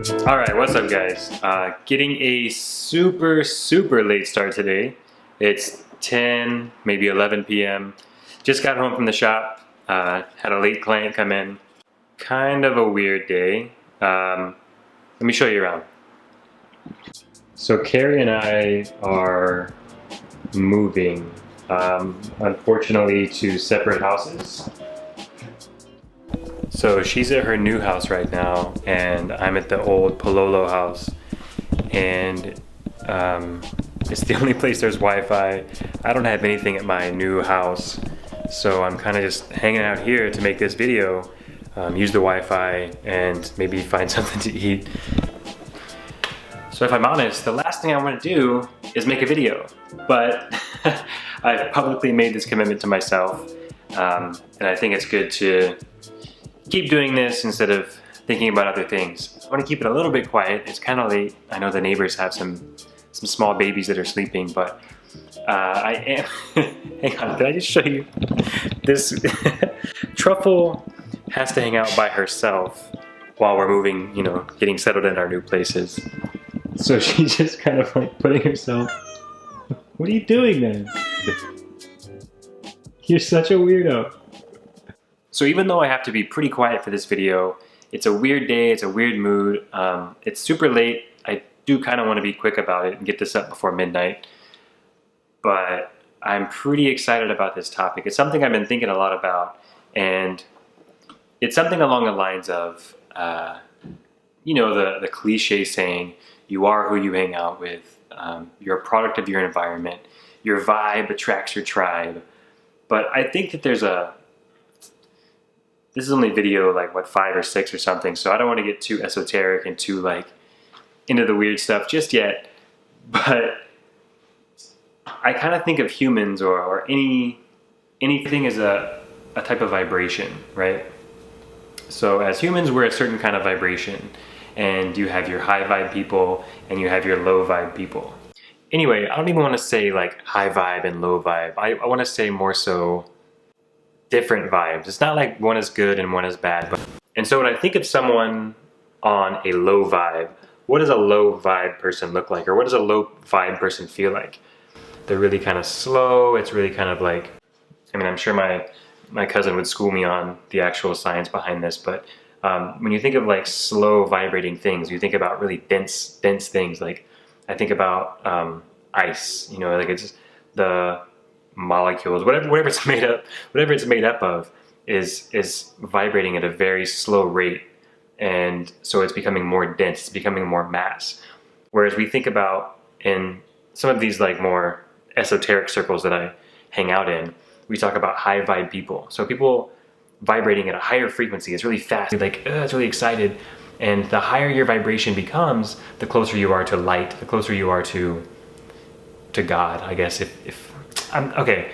Alright, what's up guys? Getting a super late start today. It's 10, maybe 11 p.m. Just got home from the shop, had a late client come in. Kind of a weird day. Let me show you around. So Carrie and I are moving, unfortunately to separate houses. So she's at her new house right now, and I'm at the old Pololo house, and it's the only place there's Wi-Fi. I don't have anything at my new house, so I'm kind of just hanging out here to make this video, use the Wi-Fi, and maybe find something to eat. So if I'm honest, the last thing I want to do is make a video, but I've publicly made this commitment to myself, and I think it's good to keep doing this instead of thinking about other things. I want to keep it a little bit quiet. It's kind of late. I know the neighbors have some small babies that are sleeping, but I am... Hang on, can I just show you? This Truffle has to hang out by herself while we're moving, you know, getting settled in our new places. So she's just kind of like putting herself... What are you doing then? You're such a weirdo. So even though I have to be pretty quiet for this video, it's a weird day, it's a weird mood, it's super late. I do kind of want to be quick about it and get this up before midnight, but I'm pretty excited about this topic. It's something I've been thinking a lot about, and it's something along the lines of, you know, the cliche saying, you are who you hang out with, you're a product of your environment, your vibe attracts your tribe. But I think that there's this is only video like what, 5 or 6 or something, so I don't want to get too esoteric and too like into the weird stuff just yet, but I kind of think of humans or anything as a type of vibration, right? So as humans, we're a certain kind of vibration, and you have your high vibe people and you have your low vibe people. Anyway, I don't even want to say like high vibe and low vibe. I want to say more so different vibes. It's not like one is good and one is bad. And so when I think of someone on a low vibe, what does a low vibe person look like? Or what does a low vibe person feel like? They're really kind of slow. It's really kind of like, I mean, I'm sure my cousin would school me on the actual science behind this, but when you think of like slow vibrating things, you think about really dense things. Like I think about ice, you know, like it's the molecules, whatever it's made up of is vibrating at a very slow rate, and so it's becoming more dense, it's becoming more mass. Whereas we think about in some of these like more esoteric circles that I hang out in, we talk about high vibe people. So people vibrating at a higher frequency, it's really fast, like it's really excited, and the higher your vibration becomes, the closer you are to light, the closer you are to God, I guess. If okay,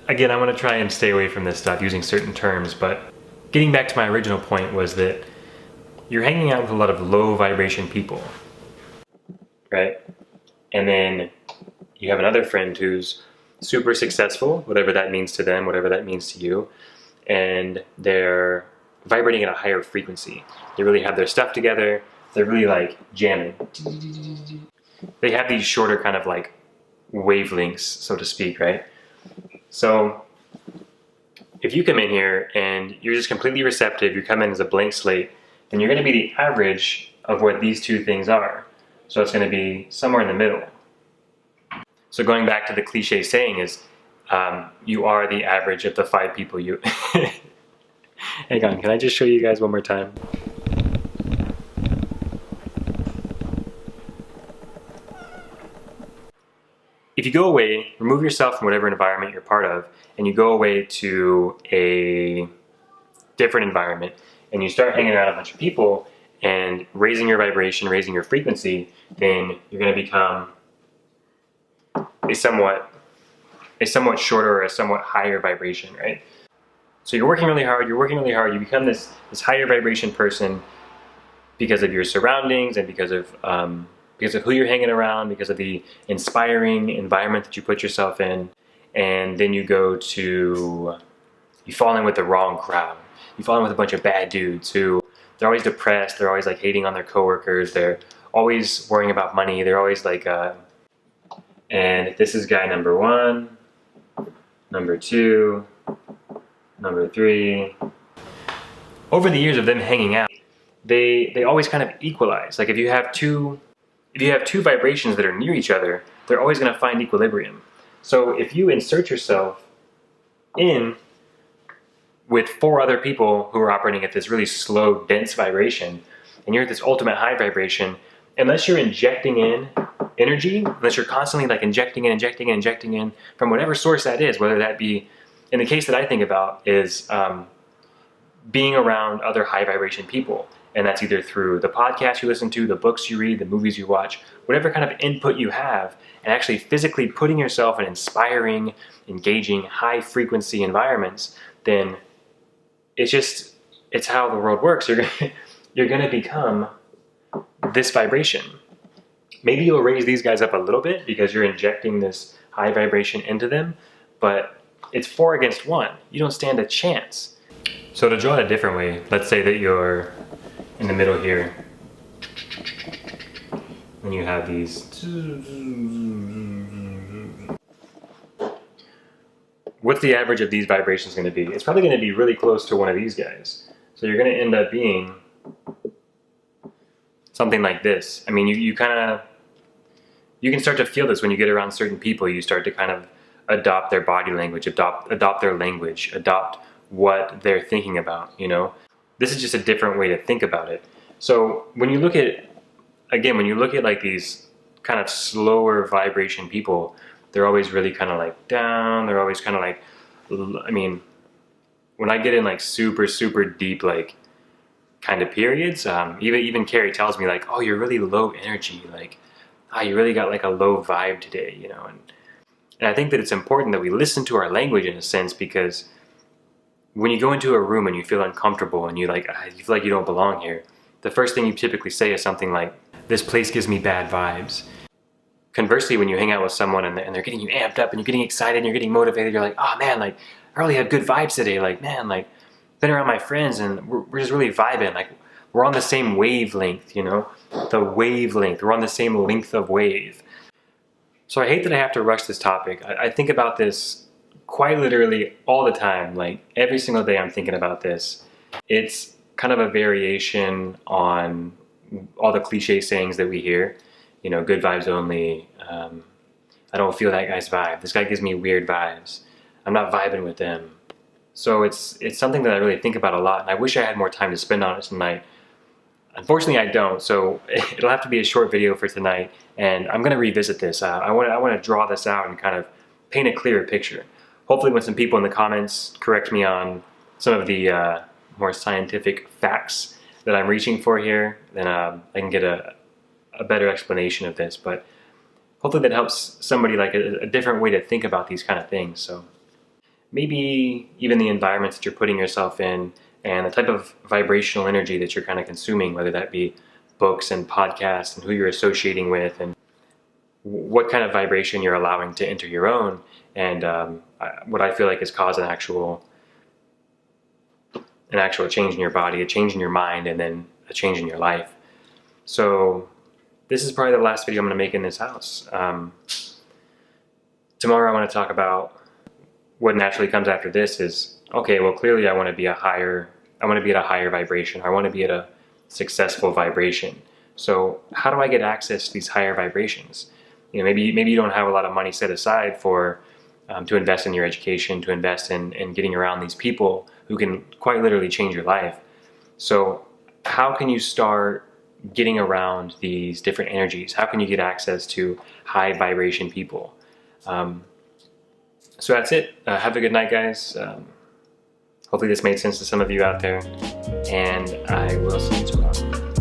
again, I'm gonna try and stay away from this stuff using certain terms, but getting back to my original point was that you're hanging out with a lot of low vibration people, right? And then you have another friend who's super successful, whatever that means to them, whatever that means to you, and they're vibrating at a higher frequency. They really have their stuff together, they're really like jamming. They have these shorter kind of like wavelengths, so to speak, right? So if you come in here and you're just completely receptive, you come in as a blank slate, then you're going to be the average of what these two things are. So it's going to be somewhere in the middle. So going back to the cliche saying is, you are the average of the 5 people you... Hang on, can I just show you guys one more time? If you go away, remove yourself from whatever environment you're part of, and you go away to a different environment, and you start hanging around a bunch of people and raising your vibration, raising your frequency, then you're going to become a somewhat shorter or a somewhat higher vibration, right? So you're working really hard, you become this higher vibration person because of your surroundings and because of who you're hanging around, because of the inspiring environment that you put yourself in, and then you fall in with the wrong crowd. You fall in with a bunch of bad dudes who they're always depressed. They're always like hating on their coworkers. They're always worrying about money. They're always like, and this is guy number 1, number 2, number 3. Over the years of them hanging out, they always kind of equalize. Like if you have two vibrations that are near each other, they're always going to find equilibrium. So if you insert yourself in with 4 other people who are operating at this really slow, dense vibration, and you're at this ultimate high vibration, unless you're injecting in energy, unless you're constantly like injecting in from whatever source that is, whether that be, in the case that I think about, is being around other high vibration people. And that's either through the podcast you listen to, the books you read, the movies you watch, whatever kind of input you have, and actually physically putting yourself in inspiring, engaging, high frequency environments, then it's how the world works. You're gonna become this vibration. Maybe you'll raise these guys up a little bit because you're injecting this high vibration into them, but it's 4 against 1. You don't stand a chance. So to draw it a different way, let's say that you're in the middle here, and you have these. What's the average of these vibrations going to be? It's probably going to be really close to one of these guys. So you're going to end up being something like this. I mean, you can start to feel this when you get around certain people. You start to kind of adopt their body language, adopt their language, adopt what they're thinking about, you know? This is just a different way to think about it. So when you look at like these kind of slower vibration people, they're always really kind of like down. They're always kind of like, I mean, when I get in like super, super deep, like kind of periods, even Carrie tells me like, oh, you're really low energy. Like, you really got like a low vibe today, you know? And I think that it's important that we listen to our language in a sense, because when you go into a room and you feel uncomfortable and you feel like you don't belong here, the first thing you typically say is something like, this place gives me bad vibes. Conversely, when you hang out with someone and they're getting you amped up and you're getting excited and you're getting motivated, you're like, oh man, like I really had good vibes today. Like, man, like been around my friends and we're just really vibing. Like we're on the same wavelength, you know, the wavelength. We're on the same length of wave. So I hate that I have to rush this topic. I think about this quite literally all the time. Like every single day I'm thinking about this. It's kind of a variation on all the cliche sayings that we hear. You know, good vibes only. I don't feel that guy's vibe. This guy gives me weird vibes. I'm not vibing with them. So it's something that I really think about a lot, and I wish I had more time to spend on it tonight. Unfortunately, I don't, so it'll have to be a short video for tonight, and I'm going to revisit this. I want to draw this out and kind of paint a clearer picture. Hopefully when some people in the comments correct me on some of the more scientific facts that I'm reaching for here, then I can get a better explanation of this. But hopefully that helps somebody, like a different way to think about these kind of things. So maybe even the environments that you're putting yourself in and the type of vibrational energy that you're kind of consuming, whether that be books and podcasts and who you're associating with and what kind of vibration you're allowing to enter your own, and what I feel like has caused an actual change in your body, a change in your mind, and then a change in your life. So this is probably the last video I'm going to make in this house. Tomorrow I want to talk about what naturally comes after this is, okay, well clearly I want to be at a higher vibration. I want to be at a successful vibration. So how do I get access to these higher vibrations? You know, maybe you don't have a lot of money set aside for to invest in your education, to invest in getting around these people who can quite literally change your life. So how can you start getting around these different energies? How can you get access to high vibration people? So that's it. Have a good night, guys. Hopefully this made sense to some of you out there, and I will see you tomorrow.